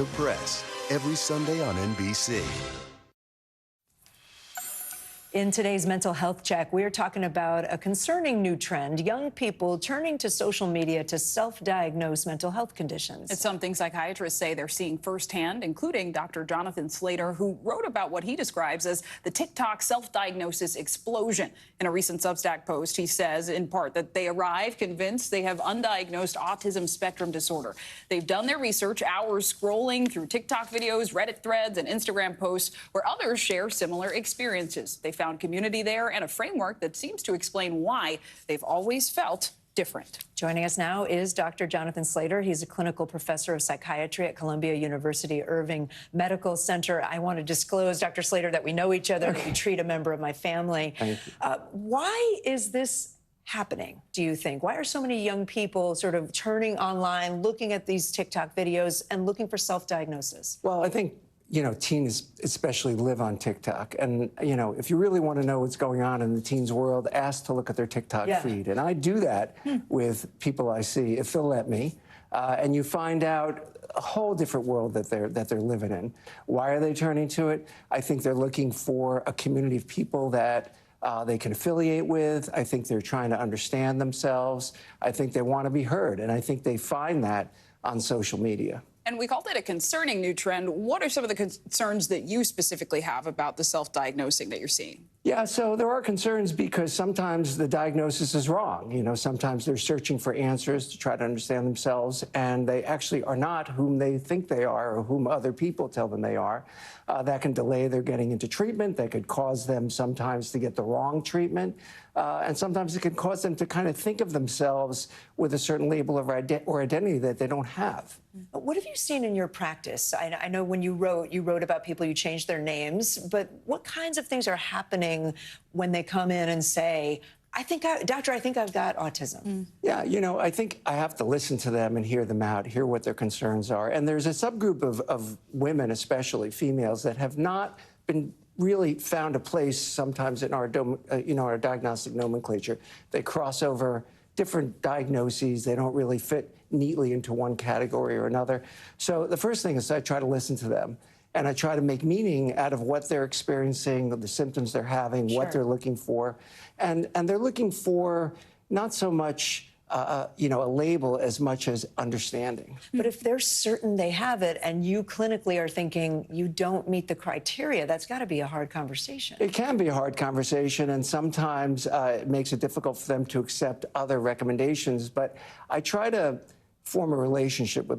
the Press, every Sunday on NBC. In today's Mental Health Check, we're talking about a concerning new trend, young people turning to social media to self-diagnose mental health conditions. It's something psychiatrists say they're seeing firsthand, including Dr. Jonathan Slater, who wrote about what he describes as the TikTok self-diagnosis explosion. In a recent Substack post, he says, in part, that they arrive convinced they have undiagnosed autism spectrum disorder. They've done their research, hours scrolling through TikTok videos, Reddit threads, and Instagram posts where others share similar experiences. They found community there and a framework that seems to explain why they've always felt different. Joining us now is Dr. Jonathan Slater. He's a clinical professor of psychiatry at Columbia University Irving Medical Center. I want to disclose, Dr. Slater, that we know each other. We treat a member of my family. Why is this happening, do you think? Why are so many young people sort of turning online, looking at these TikTok videos and looking for self-diagnosis? Well, I think teens especially live on TikTok. And, if you really want to know what's going on in the teens' world, ask to look at their TikTok feed. And I do that with people I see, if they'll let me. And you find out a whole different world that they're living in. Why are they turning to it? I think they're looking for a community of people that they can affiliate with. I think they're trying to understand themselves. I think they want to be heard. And I think they find that on social media. And we called it a concerning new trend. What are some of the concerns that you specifically have about the self-diagnosing that you're seeing? Yeah, so there are concerns because sometimes the diagnosis is wrong. Sometimes they're searching for answers to try to understand themselves, and they actually are not whom they think they are or whom other people tell them they are. That can delay their getting into treatment. That could cause them sometimes to get the wrong treatment. And sometimes it can cause them to kind of think of themselves with a certain label of or identity that they don't have. What have you seen in your practice? I know when you wrote about people, you changed their names, but what kinds of things are happening when they come in and say, Doctor, I think I've got autism? Yeah, I think I have to listen to them and hear them out, hear what their concerns are. And there's a subgroup of women, especially females, that have not been really found a place sometimes in our diagnostic nomenclature. They cross over different diagnoses. They don't really fit neatly into one category or another. So the first thing is I try to listen to them. And I try to make meaning out of what they're experiencing, the symptoms they're having, what they're looking for. And they're looking for not so much, a label as much as understanding. But if they're certain they have it and you clinically are thinking you don't meet the criteria, that's got to be a hard conversation. It can be a hard conversation, and sometimes it makes it difficult for them to accept other recommendations. But I try to form a relationship with